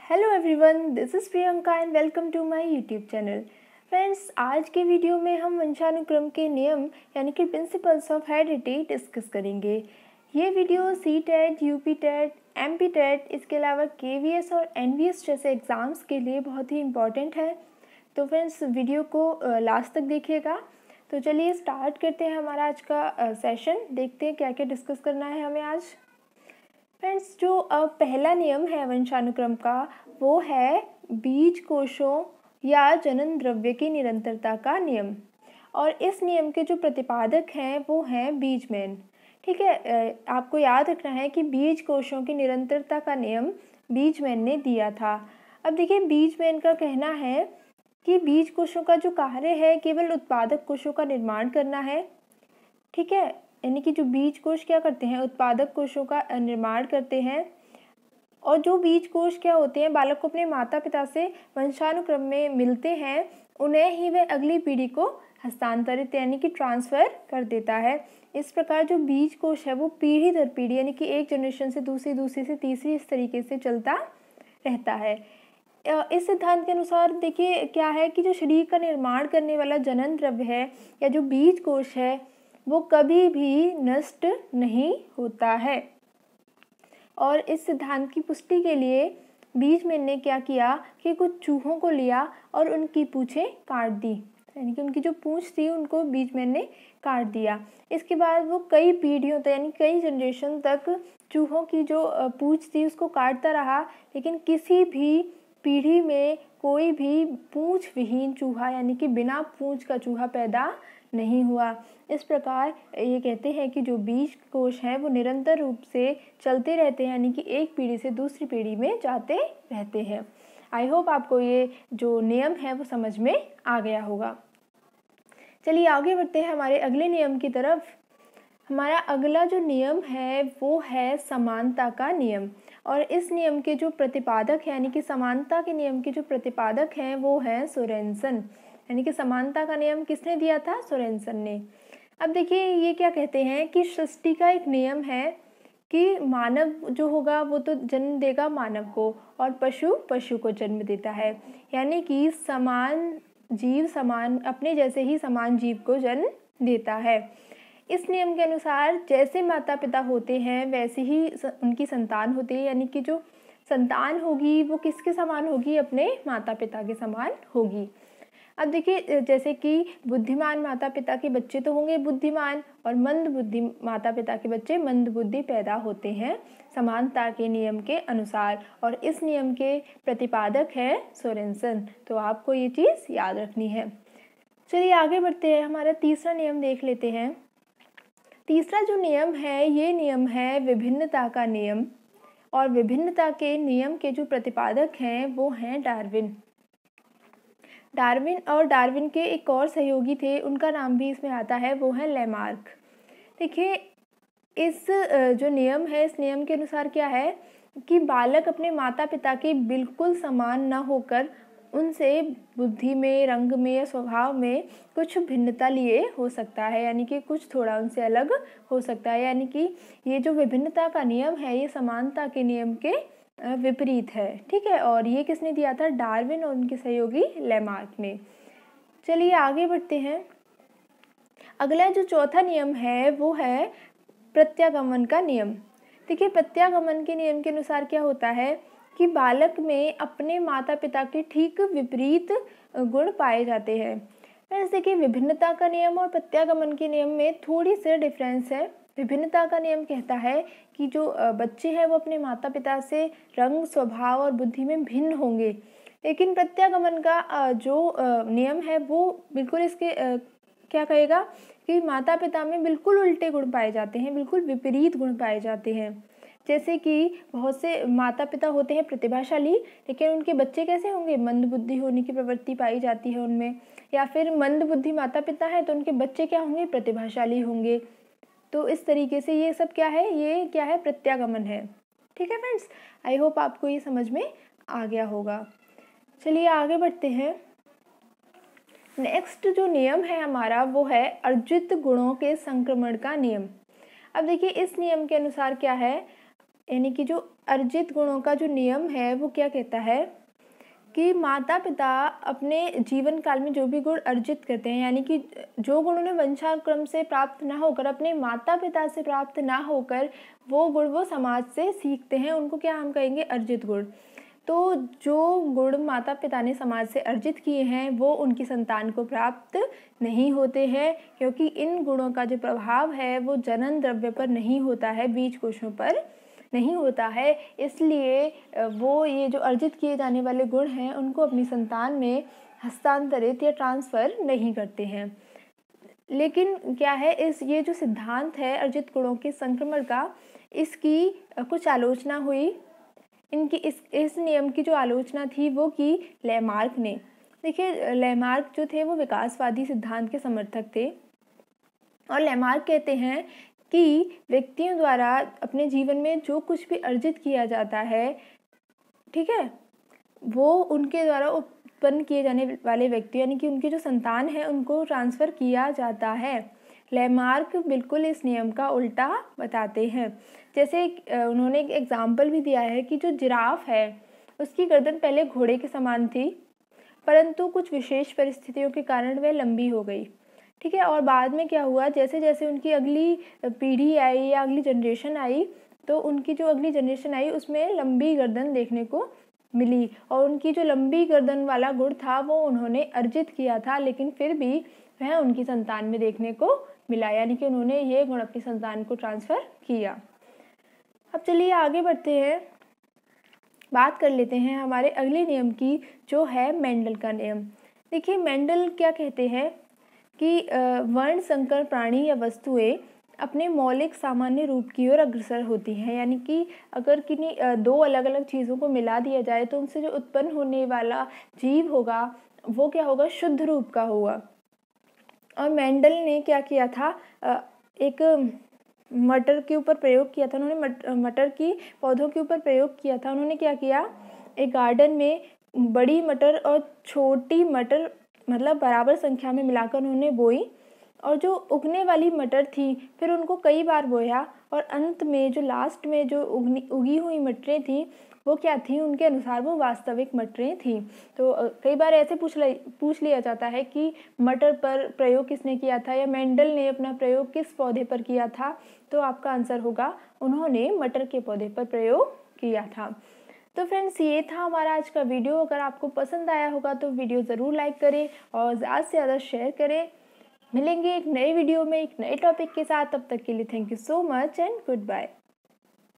Hello everyone, this is Priyanka and welcome to my YouTube channel. Friends, आज के video में हम वंशानुक्रम के नियम यानी कि प्रिंसिपल्स ऑफ हेरिडिटी डिस्कस करेंगे। ये video C TET, UP TET, MP TET, इसके अलावा केवीएस और एनवीएस जैसे एग्ज़ाम्स के लिए बहुत ही इम्पॉर्टेंट है। तो फ्रेंड्स, वीडियो को लास्ट तक देखिएगा। तो चलिए स्टार्ट करते हैं हमारा आज का सेशन। देखते हैं क्या क्या डिस्कस करना है हमें आज। फ्रेंड्स, जो पहला नियम है वंशानुक्रम का वो है बीज कोशों या जनन द्रव्य की निरंतरता का नियम। और इस नियम के जो प्रतिपादक हैं वो हैं बीजमैन। ठीक है, आपको याद रखना है कि बीज कोशों की निरंतरता का नियम बीजमैन ने दिया था। अब देखिए, बीजमैन का कहना है कि बीज कोशों का जो कार्य है केवल उत्पादक कोशों का निर्माण करना है। ठीक है, यानी कि जो बीज कोश क्या करते हैं, उत्पादक कोशों का निर्माण करते हैं। और जो बीज कोश क्या होते हैं, बालक को अपने माता पिता से वंशानुक्रम में मिलते हैं, उन्हें ही वह अगली पीढ़ी को हस्तांतरित यानी कि ट्रांसफ़र कर देता है। इस प्रकार जो बीज कोश है वो पीढ़ी दर पीढ़ी यानी कि एक जनरेशन से दूसरी, दूसरी से तीसरी, इस तरीके से चलता रहता है। इस सिद्धांत के अनुसार देखिए क्या है कि जो शरीर का निर्माण करने वाला जनन द्रव्य है या जो बीज कोश है वो कभी भी नष्ट नहीं होता है। और इस सिद्धांत की पुष्टि के लिए बीजमैन ने क्या किया कि कुछ चूहों को लिया और उनकी पूंछें काट दी, यानी कि उनकी जो पूंछ थी उनको बीजमैन ने काट दिया। इसके बाद वो कई पीढ़ियों तक यानी कई जनरेशन तक चूहों की जो पूंछ थी उसको काटता रहा, लेकिन किसी भी पीढ़ी में कोई भी पूंछ विहीन चूहा यानी कि बिना पूंछ का चूहा पैदा नहीं हुआ। इस प्रकार ये कहते हैं कि जो बीज कोश हैं वो निरंतर रूप से चलते रहते हैं, यानी कि एक पीढ़ी से दूसरी पीढ़ी में जाते रहते हैं। आई होप आपको ये जो नियम है वो समझ में आ गया होगा। चलिए आगे बढ़ते हैं हमारे अगले नियम की तरफ। हमारा अगला जो नियम है वो है समानता का नियम। और इस नियम के जो प्रतिपादक हैं यानी कि समानता के नियम के जो प्रतिपादक हैं वो हैं सोरेनसन। यानी कि समानता का नियम किसने दिया था? सोरेनसन ने। अब देखिए ये क्या कहते हैं कि सृष्टि का एक नियम है कि मानव जो होगा वो तो जन्म देगा मानव को और पशु पशु को जन्म देता है। यानी कि समान जीव समान अपने जैसे ही समान जीव को जन्म देता है। इस नियम के अनुसार जैसे माता पिता होते हैं वैसे ही उनकी संतान होती है, यानी कि जो संतान होगी वो किसके समान होगी? अपने माता पिता के समान होगी। अब देखिए जैसे कि बुद्धिमान माता पिता के बच्चे तो होंगे बुद्धिमान और मंद बुद्धि माता पिता के बच्चे मंद बुद्धि पैदा होते हैं समानता के नियम के अनुसार। और इस नियम के प्रतिपादक है सोरेनसन। तो आपको ये चीज़ याद रखनी है। चलिए आगे बढ़ते हैं, हमारा तीसरा नियम देख लेते हैं। तीसरा जो नियम है ये नियम है विभिन्नता का नियम। और विभिन्नता के नियम के जो प्रतिपादक हैं वो हैं डार्विन। और डार्विन के एक और सहयोगी थे, उनका नाम भी इसमें आता है, वो है लेमार्क। देखिए इस जो नियम है इस नियम के अनुसार क्या है कि बालक अपने माता पिता के बिल्कुल समान न होकर उनसे बुद्धि में, रंग में या स्वभाव में कुछ भिन्नता लिए हो सकता है, यानी कि कुछ थोड़ा उनसे अलग हो सकता है। यानी कि ये जो विभिन्नता का नियम है ये समानता के नियम के विपरीत है। ठीक है, और ये किसने दिया था? डार्विन और उनके सहयोगी लेमार्क ने। चलिए आगे बढ़ते हैं। अगला जो चौथा नियम है वो है प्रत्यागमन का नियम। देखिए प्रत्यागमन के नियम के अनुसार क्या होता है कि बालक में अपने माता पिता के ठीक विपरीत गुण पाए जाते हैं। वैसे देखिए विभिन्नता का नियम और प्रत्यागमन के नियम में थोड़ी सी डिफरेंस है। विभिन्नता का नियम कहता है कि जो बच्चे हैं वो अपने माता पिता से रंग, स्वभाव और बुद्धि में भिन्न होंगे, लेकिन प्रत्यागमन का जो नियम है वो बिल्कुल इसके क्या कहेगा कि माता पिता में बिल्कुल उल्टे गुण पाए जाते हैं, बिल्कुल विपरीत गुण पाए जाते हैं। जैसे कि बहुत से माता पिता होते हैं प्रतिभाशाली, लेकिन उनके बच्चे कैसे होंगे? मंद बुद्धि होने की प्रवृत्ति पाई जाती है उनमें। या फिर मंद बुद्धि माता पिता है तो उनके बच्चे क्या होंगे? प्रतिभाशाली होंगे। तो इस तरीके से ये सब क्या है? ये क्या है? प्रत्यागमन है। ठीक है फ्रेंड्स, आई होप आपको ये समझ में आ गया होगा। चलिए आगे बढ़ते हैं। नेक्स्ट जो नियम है हमारा वो है अर्जित गुणों के संक्रमण का नियम। अब देखिए इस नियम के अनुसार क्या है यानी कि जो अर्जित गुणों का जो नियम है वो क्या कहता है कि माता पिता अपने जीवन काल में जो भी गुण अर्जित करते हैं, यानी कि जो गुण उन्हें वंशानुक्रम से प्राप्त ना होकर, अपने माता पिता से प्राप्त ना होकर वो गुण वो समाज से सीखते हैं, उनको क्या हम कहेंगे, अर्जित गुण। तो जो गुण माता पिता ने समाज से अर्जित किए हैं वो उनकी संतान को प्राप्त नहीं होते हैं, क्योंकि इन गुणों का जो प्रभाव है वो जनन द्रव्य पर नहीं होता है, बीज कोशों पर नहीं होता है। इसलिए वो ये जो अर्जित किए जाने वाले गुण हैं उनको अपनी संतान में हस्तांतरित या ट्रांसफ़र नहीं करते हैं। लेकिन क्या है, ये जो सिद्धांत है अर्जित गुणों के संक्रमण का, इसकी कुछ आलोचना हुई। इनकी इस नियम की जो आलोचना थी वो की लैमार्क ने। देखिए, लैमार्क जो थे वो विकासवादी सिद्धांत के समर्थक थे और लैमार्क कहते हैं कि व्यक्तियों द्वारा अपने जीवन में जो कुछ भी अर्जित किया जाता है, ठीक है, वो उनके द्वारा उत्पन्न किए जाने वाले व्यक्ति यानी कि उनकी जो संतान है उनको ट्रांसफ़र किया जाता है। लैमार्क बिल्कुल इस नियम का उल्टा बताते हैं। जैसे उन्होंने एक एग्जाम्पल भी दिया है कि जो जिराफ है उसकी गर्दन पहले घोड़े के समान थी, परंतु कुछ विशेष परिस्थितियों के कारण वह लंबी हो गई, ठीक है। और बाद में क्या हुआ, जैसे जैसे उनकी अगली पीढ़ी आई या अगली जनरेशन आई, तो उनकी जो अगली जनरेशन आई उसमें लंबी गर्दन देखने को मिली और उनकी जो लंबी गर्दन वाला गुण था वो उन्होंने अर्जित किया था, लेकिन फिर भी वह उनकी संतान में देखने को मिला, यानी कि उन्होंने ये गुण अपनी संतान को ट्रांसफ़र किया। अब चलिए आगे बढ़ते हैं, बात कर लेते हैं हमारे अगले नियम की, जो है मेंडल का नियम। देखिए, मेंडल क्या कहते हैं कि वर्ण संकर प्राणी या वस्तुएं अपने मौलिक सामान्य रूप की ओर अग्रसर होती हैं, यानी कि अगर किन्हीं दो अलग अलग चीज़ों को मिला दिया जाए तो उनसे जो उत्पन्न होने वाला जीव होगा वो क्या होगा, शुद्ध रूप का होगा। और मेंडल ने क्या किया था, एक मटर के ऊपर प्रयोग किया था, उन्होंने मटर की पौधों के ऊपर प्रयोग किया था। उन्होंने क्या किया, एक गार्डन में बड़ी मटर और छोटी मटर मतलब बराबर संख्या में मिलाकर उन्होंने बोई और जो उगने वाली मटर थी फिर उनको कई बार बोया और अंत में जो लास्ट में जो उगी हुई मटरें थी वो क्या थी, उनके अनुसार वो वास्तविक मटरें थी। तो कई बार ऐसे पूछ लिया जाता है कि मटर पर प्रयोग किसने किया था या मेंडल ने अपना प्रयोग किस पौधे पर किया था, तो आपका आंसर होगा उन्होंने मटर के पौधे पर प्रयोग किया था। तो फ्रेंड्स, ये था हमारा आज का वीडियो। अगर आपको पसंद आया होगा तो वीडियो ज़रूर लाइक करें और ज़्यादा से ज़्यादा शेयर करें। मिलेंगे एक नए वीडियो में एक नए टॉपिक के साथ, तब तक के लिए thank you so much and good bye.